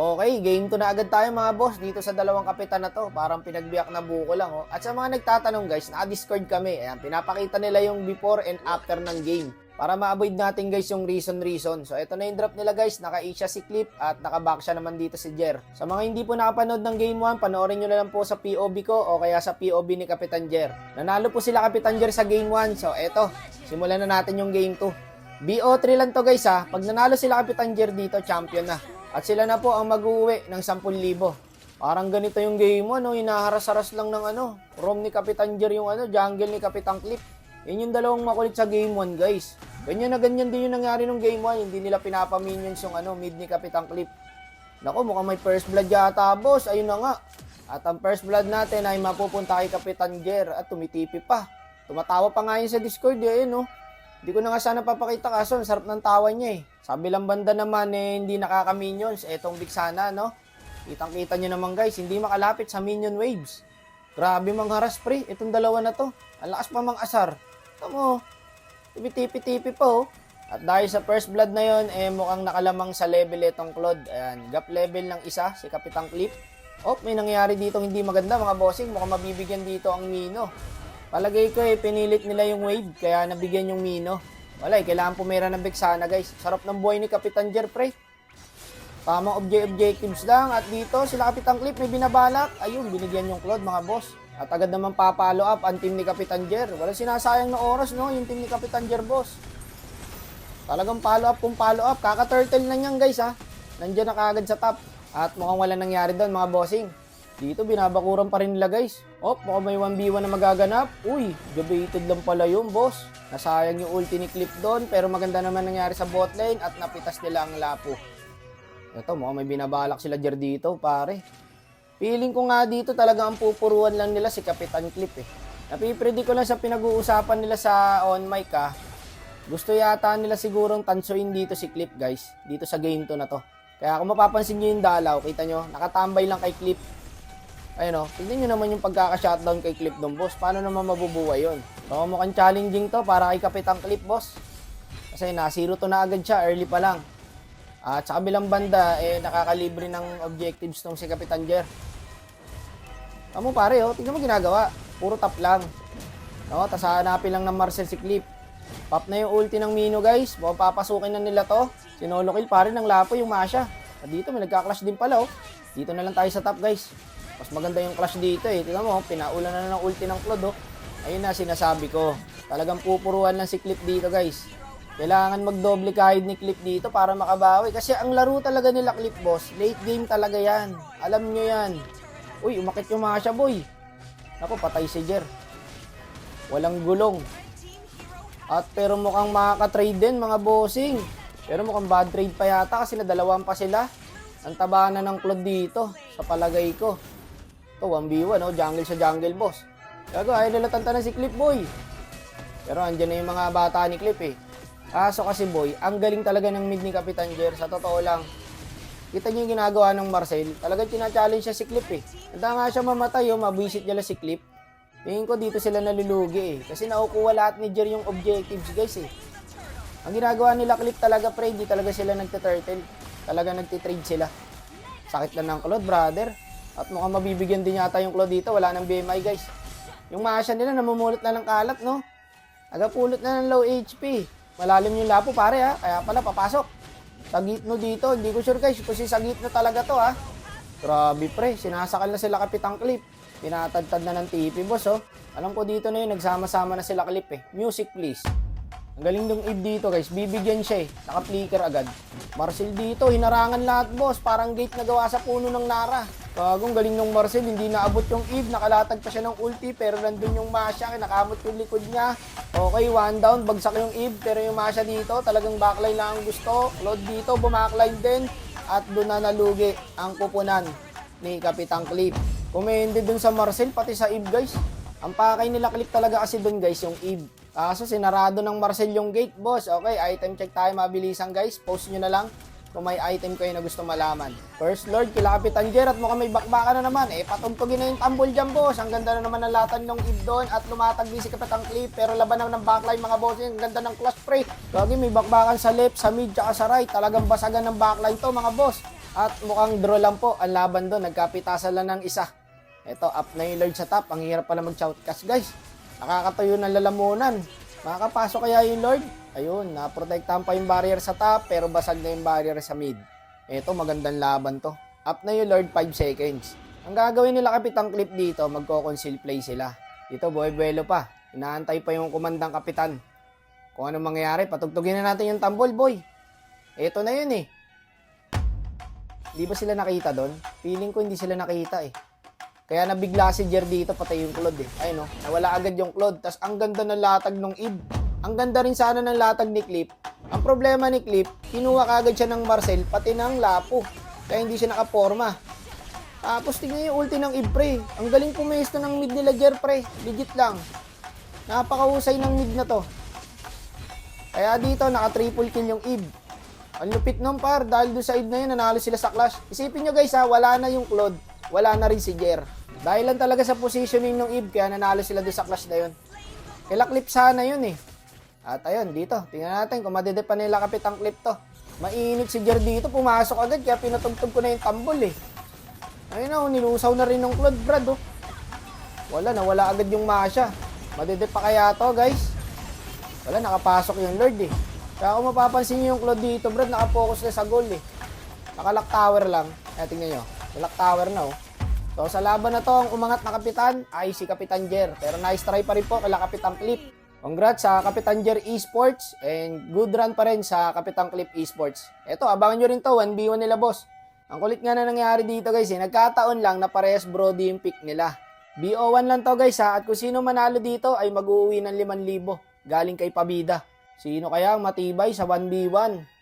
Okay, game to na agad tayo mga boss dito sa dalawang kapitan na to. Parang pinagbiyak na buko lang oh. At sa mga nagtatanong guys, naka-Discord kami. Ayan, pinapakita nila yung before and after ng game. Para ma-avoid natin guys yung reason. So ito na yung drop nila guys, naka-A si Clip at naka-back siya naman dito si Jer. Sa mga hindi po nakapanood ng game 1, panoorin nyo na lang po sa POV ko o kaya sa POV ni Kapitan Jer. Nanalo po sila Kapitan Jer sa game 1. So eto, simulan na natin yung game 2. BO3 lang to guys ha. Pag nanalo sila Kapitan Jer dito, champion na. At sila na po ang mag-uwi ng 10,000. Parang ganito yung game 1, no? Hinaharas-haras lang ng ROM ni Kapitan Jer yung jungle ni Kapitan Clip. Yan yung dalawang makulit sa game 1, guys. Ganyan na ganyan din yung nangyari nung game 1. Hindi nila pinapaminions yung mid ni Kapitan Clip. Naku, mukhang may first blood yata, boss. Ayun na nga. At ang first blood natin ay mapupunta kay Kapitan Jer at tumitipi pa. Tumatawa pa nga yun sa Discord, no? Hindi ko na nga sana papakita kaso ang sarap ng tawa niya eh. Sa bilang banda naman hindi nakaka-minions. Etong big sana, no? Kitang-kita nyo naman guys, hindi makalapit sa minion waves. Grabe mangharas pre, itong dalawa na to. Ang lakas pa mang asar. Tamo, tumitipi-tipi pa oh. At dahil sa first blood na yon, mukhang nakalamang sa level itong Claude. Ayan, gap level ng isa, si Kapitan Clip. Oh, may nangyari dito hindi maganda mga bossing. Mukhang mabibigyan dito ang Mino. Palagay ko pinilit nila yung wave, kaya nabigyan yung Mino. Wala kailangan pumera ng Vexana guys. Sarap ng buhay ni Kapitan Jer, pre. Tamang objectives lang. At dito, sila Kapitan Clip may binabalak. Ayun, binigyan yung Claude mga boss. At agad naman papalo up ang team ni Kapitan Jer. Wala sinasayang na oras, no? Yung team ni Kapitan Jer, boss. Talagang follow up kung follow up. Kaka-turtle na niyan guys, ha. Nandiyan na kaagad sa top. At mukhang wala nangyari doon, mga bossing. Dito, binabakuran pa rin nila guys. Mukhang may 1v1 na magaganap. Uy, debated lang pala yun, boss. Nasayang yung ulti ni Clip doon, pero maganda naman nangyari sa bot lane at napitas nila ang lapo. Ito, mukhang may binabalak sila Jer dito, pare. Feeling ko nga dito talaga ang pupuruan lang nila si Kapitan Clip eh. Napipredict ko lang sa pinag-uusapan nila sa on mic Gusto yata nila sigurong tansuin dito si Clip guys. Dito sa game to na to. Kaya kung mapapansin nyo yung dalaw, kita nyo, nakatambay lang kay Clip. Ayun tignan nyo naman yung pagkaka-shutdown kay Clip doon, boss. Paano naman mabubuhay yun? So, mukhang challenging to para kay Kapitan Clip, boss. Kasi na-zero to na agad siya, early pa lang. At sa kabilang banda, nakakalibre ng objectives tong si Kapitan Jer. Tamo pare, tignan mo ginagawa. Puro top lang. No, tas hanapin lang ng Marcel si Clip. Pop na yung ulti ng Mino, guys. Papasukin na nila to. Sinolo kill pare ng lapo yung Masha. At dito, may nagka-clash din pala, Dito na lang tayo sa top, guys. Mas maganda yung clash dito, Tingnan mo, pinaulan na ng ulti ng Claude, Ayun na, sinasabi ko. Talagang pupuruan lang si Clip dito, guys. Kailangan magdoble kahit ni Clip dito para makabawi. Kasi ang laro talaga nila Clip, boss. Late game talaga yan. Alam nyo yan. Uy, umakit yung Masha, boy. Ako, patay si Jer. Walang gulong. At pero mukhang makaka-trade din, mga bossing. Pero mukhang bad trade pa yata kasi nadalawan pa sila. Ang taba na ng Claude dito, sa palagay ko. Ito, 1v1, jungle sa jungle, boss. Gago, ayaw nila tantanan si Clip, boy. Pero andyan na yung mga bata ni Clip, Kaso kasi, boy, ang galing talaga ng mid ni Kapitan Jer. Sa totoo lang, kita niyo yung ginagawa ng Marcel. Talagang tina-challenge siya si Clip, Handa nga siya mamatay, mabisit niya lang si Clip. Tingin ko dito sila nalulugi, Kasi nakukuha lahat ni Jer yung objectives, guys, Ang ginagawa nila Clip talaga, pre, di talaga sila nagte-turtle. Talaga nagte-trade sila. Sakit lang ng Claude, brother. At mukhang mabibigyan din yata yung Claude dito. Wala nang BMI, guys. Yung Masha nila, namumulot na ng kalat, no? Agapulot na ng low HP. Malalim yung lapo, pare, Kaya pala, papasok. Sagitno dito. Hindi ko sure, guys. Kasi sagitno talaga to, Grabe, pre. Sinasakal na sila Kapitan Clip. Tinatadtad na ng TP, boss, Alam ko dito na yun. Nagsama-sama na sila Clip, Music, please. Ang galing ng Eve dito, guys. Bibigyan siya, Naka-flicker agad. Marcel dito. Hinarangan lahat, boss. Parang gate na gawa sa puno ng Nara. Bagong galing ng Marcel. Hindi naabot yung Eve. Nakalatag pa siya ng ulti. Pero nandun yung Masha. Nakamot yung likod niya. Okay, one down. Bagsak yung Eve. Pero yung Masha dito, talagang backline lang ang gusto. Claude dito, bumackline din. At doon na nalugi ang kupunan ni Kapitan Clip. Kumende dun sa Marcel, pati sa Eve, guys. Ang pakay nila Clip talaga kasi dun, guys, yung Eve. Kaso sinarado ng Marcel yung gate, boss. Okay, item check tayo mabilisan, guys. Post nyo na lang kung may item kayo na gusto malaman. First Lord, kila Kapitan Jer at mukhang may bakbaka na naman. Patuntugin na yung tambol dyan, boss. Ang ganda na naman ng latan ng Eve doon at lumatag din si Kapitan Clip. Pero laban naman ng backline, mga boss. Ang ganda ng clutch spray. Lagi may bakbakan sa left, sa mid, tsaka sa right. Talagang basagan ng backline to, mga boss. At mukhang draw lang po ang laban doon. Nagkapitasan lang ng isa. Ito, up na yung Lord sa top. Ang hirap pala mag-shoutcast, guys. Nakakatayo ng lalamunan. Makakapasok kaya yung Lord? Ayun, naprotektahan pa yung barrier sa top, pero basag na yung barrier sa mid. Ito, magandang laban to. Up na yung Lord, 5 seconds. Ang gagawin nila Kapitang Clip dito, magko-conceal play sila. Dito, buhay-buelo pa. Inaantay pa yung kumandang kapitan. Kung anong mangyayari, patugtugin na natin yung tambol, boy. Ito na yun eh. Di ba sila nakita doon? Feeling ko hindi sila nakita eh. Kaya nabigla si Jer dito, patay yung Claude eh. Ayun, no? Nawala agad yung Claude. Tas ang ganda ng latag ng Eve. Ang ganda rin sana ng latag ni Clip. Ang problema ni Clip, kinuha kagad siya ng Marcel, pati ng Lapo. Kaya hindi siya nakaporma. Tapos tingnan yung ulti ng Eve, pre. Ang galing pumesto ng mid nila Jer, pre. Legit lang. Napakahusay ng mid na to. Kaya dito, naka-triple kill yung Eve. Ang lupit nun, par. Dahil doon sa Eve na yun, nanalo sila sa clash. Isipin nyo guys ha, wala na yung Claude. Wala na rin si Jer. Dahil lang talaga sa positioning ng Eve, kaya nanalo sila doon sa clash na yun. Kila Clip sana yun eh. At ayun, dito. Tingnan natin kung madedepan nila Kapitang Clip to. Mainit si Jer dito, pumasok agad, kaya pinatugtog ko na yung tambol eh. Ayun na, nilusaw na rin ng Claude, Brad oh. Nawala agad yung Masha. Madedepa kaya to, guys? Wala, nakapasok yung Lord eh. Kaya kung mapapansin nyo yung Claude dito, Brad, nakapokus na sa goal eh. Naka-lock tower lang. Kaya tingnan nyo. Lock tower na oh. So sa laban na to, ang umangat na kapitan ay si Kapitan Jer. Pero nice try pa rin po kay Kapitan Clip. Congrats sa Kapitan Jer Esports and good run pa rin sa Kapitan Clip Esports. Eto, abangan nyo rin to, 1v1 nila boss. Ang kulit nga na nangyari dito guys eh. Nagkataon lang na parehas Brody yung pick nila. BO1 lang to guys ha. At kung sino manalo dito ay mag-uwi ng 5,000 galing kay Pabida. Sino kaya ang matibay sa 1v1?